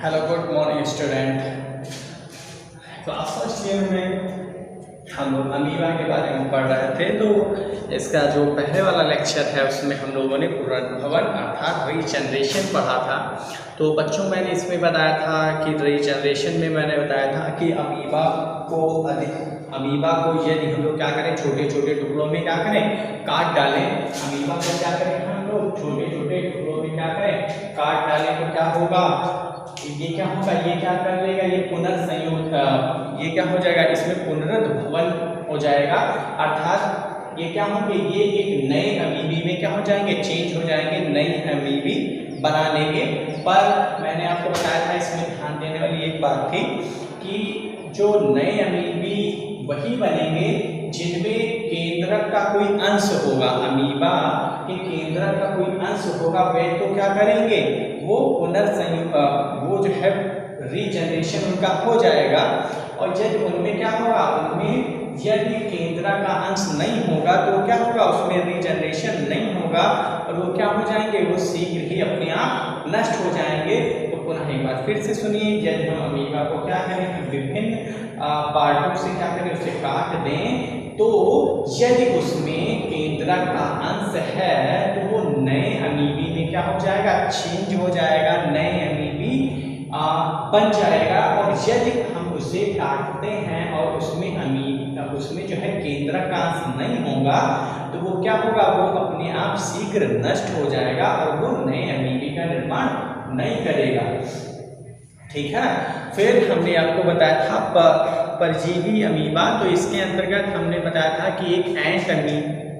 Hello good morning student. Class first year में हम लोग अमीबा के बारे में पढ़ रहे थे। तो इसका जो पहले वाला लेक्चर है उसमें हम लोगों ने पुनर्भवन अर्थात रीजनरेशन पढ़ा था। तो बच्चों मैंने इसमें बताया था कि रीजनरेशन में मैंने बताया था कि अमीबा को यदि हम लोग क्या करें, छोटे छोटे टुकड़ों में क्या करें, काट डालें। अमीबा को क्या करें हम लोग, छोटे छोटे टुकड़ों में क्या करें, काट डालें तो क्या होगा, ये क्या होगा, ये क्या कर लेगा, ये पुनर्संयोग, ये क्या हो जाएगा, इसमें पुनरुद्भवन हो जाएगा। अर्थात ये क्या होंगे, ये एक नए अमीबी में क्या हो जाएंगे, चेंज हो जाएंगे, नई अमीबी बना लेंगे। पर मैंने आपको बताया था इसमें ध्यान देने वाली एक बात थी कि जो नए अमीबी वही बनेंगे जिनमें केंद्रक का कोई अंश होगा, अमीबा के केंद्रक का कोई अंश होगा। वे तो क्या करेंगे, वो पुनर्संयोग, वो जो है रीजनरेशन उनका हो जाएगा। और यदि उनमें क्या होगा, उनमें यदि केंद्र का अंश नहीं होगा तो क्या होगा, उसमें रीजनरेशन नहीं होगा और वो क्या हो जाएंगे, वो शीघ्र ही अपने आप नष्ट हो जाएंगे। तो पुनः एक बार फिर से सुनिए, यदि हम अमीबा को क्या करें, विभिन्न पार्टों से क्या करें, उसे काट दें, तो यदि उसमें केंद्रक का अंश है तो वो नए अमीबी में क्या हो जाएगा, चेंज हो जाएगा, नए अमीबी बन जाएगा। और यदि हम उसे काटते हैं और उसमें उसमें जो है केंद्रक का अंश नहीं होगा तो वो क्या होगा, वो अपने आप शीघ्र नष्ट हो जाएगा और वो नए अमीबी का निर्माण नहीं करेगा। ठीक है। फिर हमने आपको बताया था परजीवी अमीबा। तो इसके अंतर्गत हमने बताया था कि एक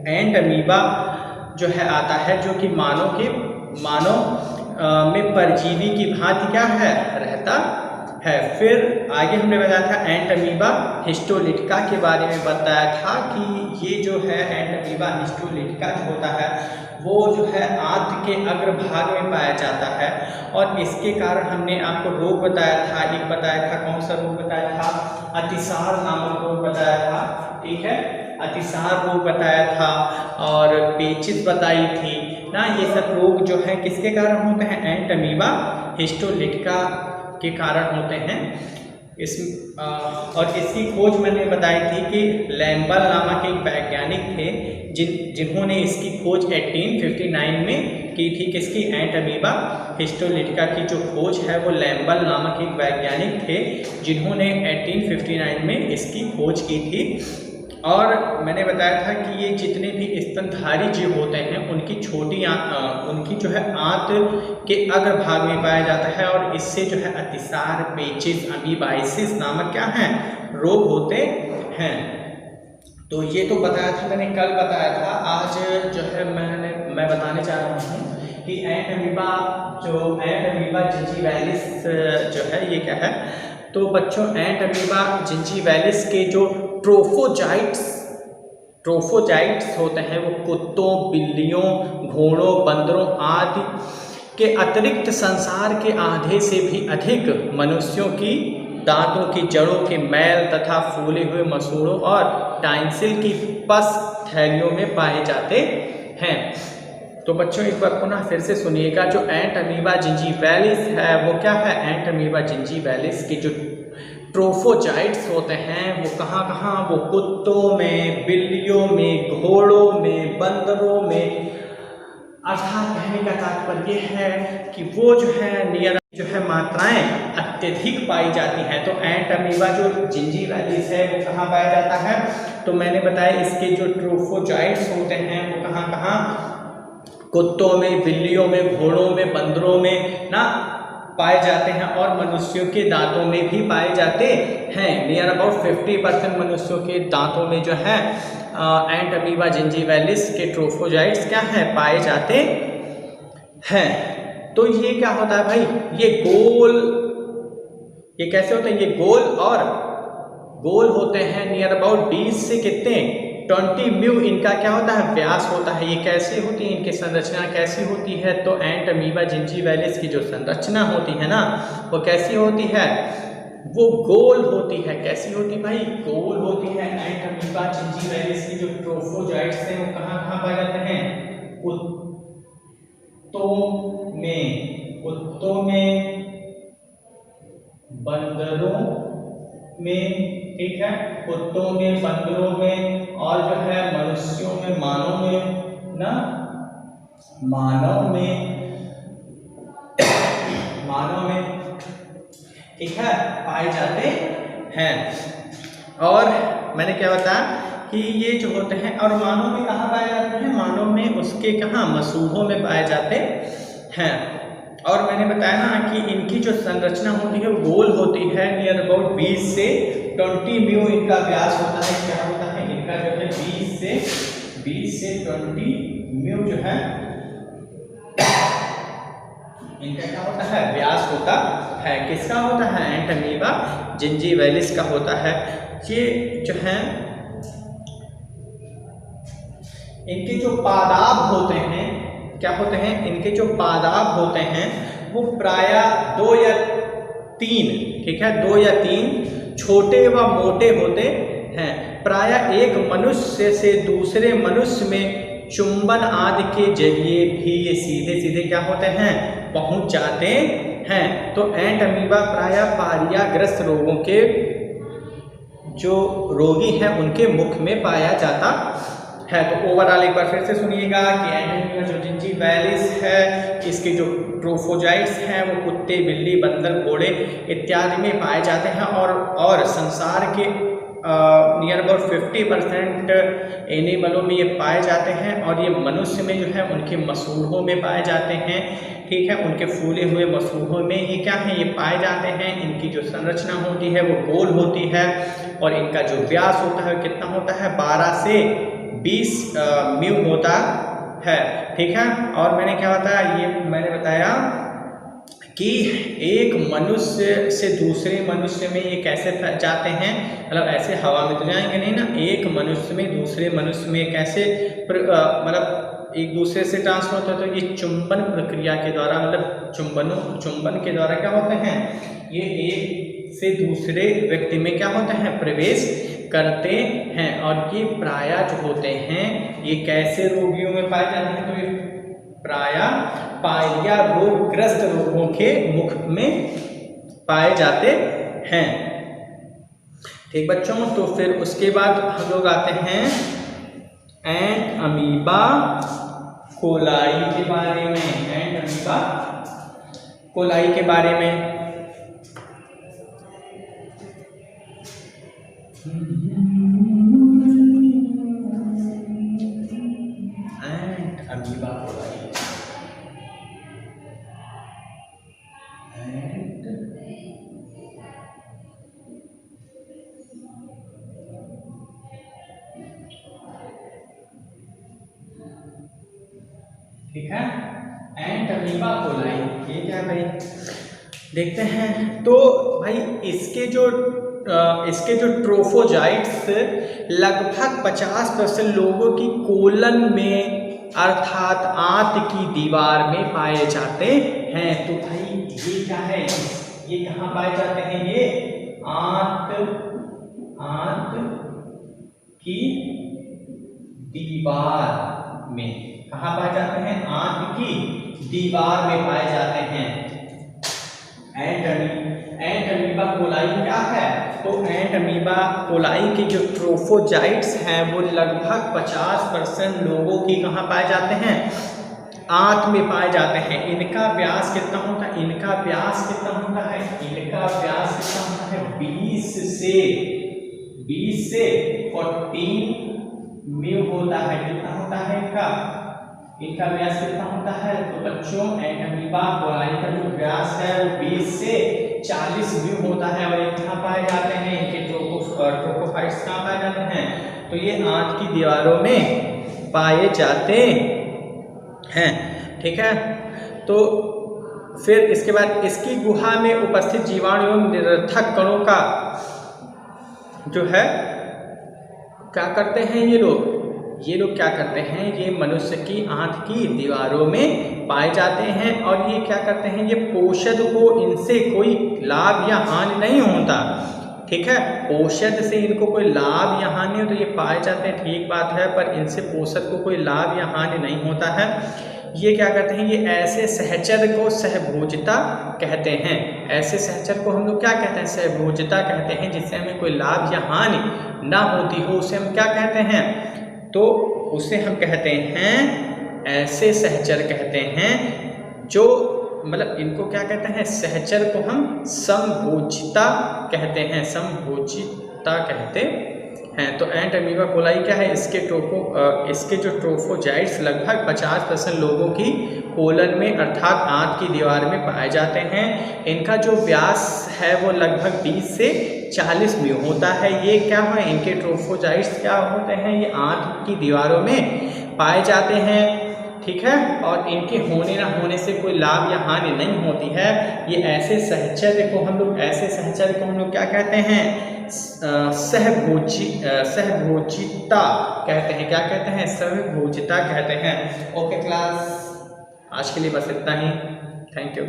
एंट अमीबा जो है आता है, जो कि मानव में परजीवी की भांति क्या है, रहता है। फिर आगे हमने बताया था एंट अमीबा हिस्टोलिटिका के बारे में बताया था कि ये जो है एंट अमीबा हिस्टोलिटिका जो होता है वो जो है आंत के अग्रभाग में पाया जाता है। और इसके कारण हमने आपको रोग बताया था, एक बताया था, कौन सा रोग बताया था, अतिसार नामक रोग बताया था। ठीक है, अतिसार रोग बताया था और पेचिश बताई थी ना। ये सब रोग जो है किसके कारण होते हैं, एंट अमीबा हिस्टोलिटिका के कारण होते हैं। और इसकी खोज मैंने बताई थी कि लैम्बल नामक एक वैज्ञानिक थे जिन्होंने इसकी खोज 1859 में की थी। किसकी, एंट अमीबा हिस्टोलिटिका की जो खोज है वो लैम्बल नामक एक वैज्ञानिक थे जिन्होंने 1859 में इसकी खोज की थी। और मैंने बताया था कि ये जितने भी स्तनधारी जीव होते हैं उनकी उनकी जो है आंत के अग्रभाग में पाया जाता है और इससे जो है अतिसार, पेचिश, अमीबाइसिस नामक क्या हैं, रोग होते हैं। तो ये तो बताया था मैंने, कल बताया था। आज जो है मैं बताने जा रहा हूँ कि एंट अमीबा जिंजीवैलिस जो है ये क्या है। तो बच्चों एंट अमीबा जिंजीवैलिस के जो ट्रोफोजाइट्स होते हैं वो कुत्तों, बिल्लियों, घोड़ों, बंदरों आदि के अतिरिक्त संसार के आधे से भी अधिक मनुष्यों की दांतों की जड़ों के मैल तथा फूले हुए मसूड़ों और टाइंसिल की पस थैलियों में पाए जाते हैं। तो बच्चों एक बार पुनः फिर से सुनिएगा, जो एंट अमीबा जिंजीवैलिस है वो क्या है, एंट अमीबा जिंजीवैलिस के जो ट्रोफोजाइट्स होते हैं वो कहाँ, वो कुत्तों में, बिल्लियों में, घोड़ों में, बंदरों में। अर्थात कहने का तात्पर्य है कि वो जो है मात्राएं अत्यधिक पाई जाती हैं। तो एंट अमीबा जो जिंजीवैलिस है वो कहाँ पाया जाता है, तो मैंने बताया इसके जो ट्रोफोजाइट्स होते हैं वो कहाँ, कुत्तों में, बिल्लियों में, घोड़ों में, बंदरों में ना पाए जाते हैं और मनुष्यों के दांतों में भी पाए जाते हैं। नियर अबाउट 50% मनुष्यों के दांतों में जो है एंट अमीबा जिंजीवैलिस के ट्रोफोजाइट्स क्या है, पाए जाते हैं। तो ये क्या होता है भाई, ये कैसे होते हैं, ये गोल होते हैं। नियर अबाउट 20 से कितने 20 म्यू इनका क्या होता है, व्यास होता है। ये कैसे होती है, इनकी संरचना कैसी होती है, तो एंट अमीबा जिंजीवैलिस की जो संरचना होती है ना वो कैसी होती है, वो गोल होती है। कैसी होती भाई, गोल होती है। एंट अमीबा जिंजीवैलिस की जो ट्रोफोजाइट्स हैं वो कहाँ पाए जाते हैं, कुत्तों में, बंदरों में, ठीक है, कुत्तों में, बंदरों में, और जो है मनुष्यों में, मानव में ना, मानव में, ठीक है, पाए जाते हैं। और मैंने क्या बताया कि ये जो होते हैं, और मानव में कहाँ पाए जाते हैं, मानव में उसके कहाँ, मसूहों में पाए जाते हैं। और मैंने बताया ना कि इनकी जो संरचना होती है वो गोल होती है, नियर अबाउट 20 से 20 म्यू इनका व्यास होता है। क्या होता है इनका जो है 20 से 20 म्यू जो है इनका क्या होता है, व्यास होता है। किसका होता है, एंट अमीबा जिंजीवैलिस का होता है। ये जो है इनके जो पादाब होते हैं, क्या होते हैं, इनके जो पादाब होते हैं वो प्रायः 2 या 3, ठीक है, 2 या 3 छोटे व मोटे होते हैं। प्रायः एक मनुष्य से दूसरे मनुष्य में चुंबन आदि के जरिए भी ये सीधे सीधे क्या होते हैं, पहुंच जाते हैं। तो एंट अमीबा प्रायः पारियाग्रस्त रोगों के जो रोगी हैं उनके मुख में पाया जाता है। तो ओवरऑल एक बार फिर से सुनिएगा कि एंट अमीबा जो जिंजीवैलिस है, इसके जो ट्रोफोजाइट्स हैं वो कुत्ते, बिल्ली, बंदर, घोड़े इत्यादि में पाए जाते हैं। और संसार के नियर अबाउट 50% एनिमलों में ये पाए जाते हैं। और ये मनुष्य में जो है उनके मसूड़ों में पाए जाते हैं, ठीक है, उनके फूले हुए मसूड़ों में ये क्या है, ये पाए जाते हैं। इनकी जो संरचना होती है वो गोल होती है, और इनका जो व्यास होता है कितना होता है, 12 से 20 म्यू होता है, ठीक है। और मैंने क्या बताया, ये मैंने बताया कि एक मनुष्य से दूसरे मनुष्य में ये कैसे जाते हैं, मतलब ऐसे हवा में तो जाएंगे नहीं ना, एक मनुष्य में दूसरे मनुष्य में कैसे मतलब एक दूसरे से ट्रांसफर होता है। तो ये चुंबन प्रक्रिया के द्वारा, मतलब चुंबन के द्वारा क्या होते हैं, ये एक से दूसरे व्यक्ति में क्या होते हैं, प्रवेश करते हैं। और ये प्रायः जो होते हैं ये कैसे रोगियों में पाए जाते हैं, तो ये प्रायः पाइलिया रोगग्रस्त रोगों के मुख में पाए जाते हैं। ठीक बच्चों, तो फिर उसके बाद हम लोग आते हैं एंट अमीबा कोलाई के बारे में। एंट अमीबा कोलाई के बारे में एंट अमीबा कोलाई, ठीक है, एंट अमीबा कोलाई, ये क्या भाई देखते हैं। तो भाई इसके जो ट्रोफोजाइट्स लगभग 50% लोगों की कोलन में अर्थात आंत की दीवार में पाए जाते हैं। तो भाई ये क्या है, ये कहाँ पाए जाते हैं, ये आंत की दीवार में, कहाँ पाए जाते हैं, आंत की दीवार में पाए जाते हैं। एंट अमीबा कोलाई क्या है, तो एंट अमीबा कोलाई के जो ट्रोफोजाइट्स हैं वो लगभग 50% लोगों की कहाँ पाए जाते हैं, आंत में पाए जाते हैं। इनका व्यास कितना होता है, इनका व्यास कितना होता है, इनका व्यास कितना होता है, 20 से 14 म्यू होता है। कितना होता है इनका व्यास कितना होता है, तो बच्चों एंट अमीबा कोलाई का जो व्यास है वो 20 से 40 म्यू होता है। और ये कहाँ पाए जाते हैं, इनके ट्रोफोफाइट्स कहाँ पाए जाते हैं, तो ये आंत की दीवारों में पाए जाते हैं, ठीक है। तो फिर इसके बाद इसकी गुहा में उपस्थित जीवाणु एवं निरर्थक कणों का जो है क्या करते हैं ये लोग क्या करते हैं, ये मनुष्य की आंत की दीवारों में पाए जाते हैं। और ये क्या करते हैं, ये पोषद को इनसे कोई लाभ या हानि नहीं होता, ठीक है, पोषद से इनको कोई लाभ या हानि हो तो ये पाए जाते हैं, ठीक बात है, पर इनसे पोषद को कोई लाभ या हानि नहीं होता है। ये क्या कहते हैं, ये ऐसे सहचर को सहभोजिता कहते हैं। ऐसे सहचर को हम लोग क्या कहते हैं, सहभोजिता कहते हैं। जिससे हमें कोई लाभ या हानि ना होती हो उसे हम क्या कहते हैं, तो उसे हम कहते हैं ऐसे सहचर कहते हैं जो मतलब इनको क्या कहते हैं, सहचर को हम समभोजिता कहते हैं, समभोजिता कहते हैं। तो एंट अमीबा कोलाई क्या है, इसके जो ट्रोफोजाइट्स लगभग 50% लोगों की कोलन में अर्थात आंत की दीवार में पाए जाते हैं। इनका जो व्यास है वो लगभग 20 से 40 म्यू होता है। ये क्या है, इनके ट्रोफोजाइट्स क्या होते हैं, ये आंत की दीवारों में पाए जाते हैं, ठीक है। और इनके होने ना होने से कोई लाभ या हानि नहीं होती है। ये ऐसे सहचर्य को हम लोग क्या कहते हैं, सहभोजिता कहते हैं। क्या कहते हैं, सहभोजिता कहते हैं। ओके क्लास, आज के लिए बस इतना ही। Thank you.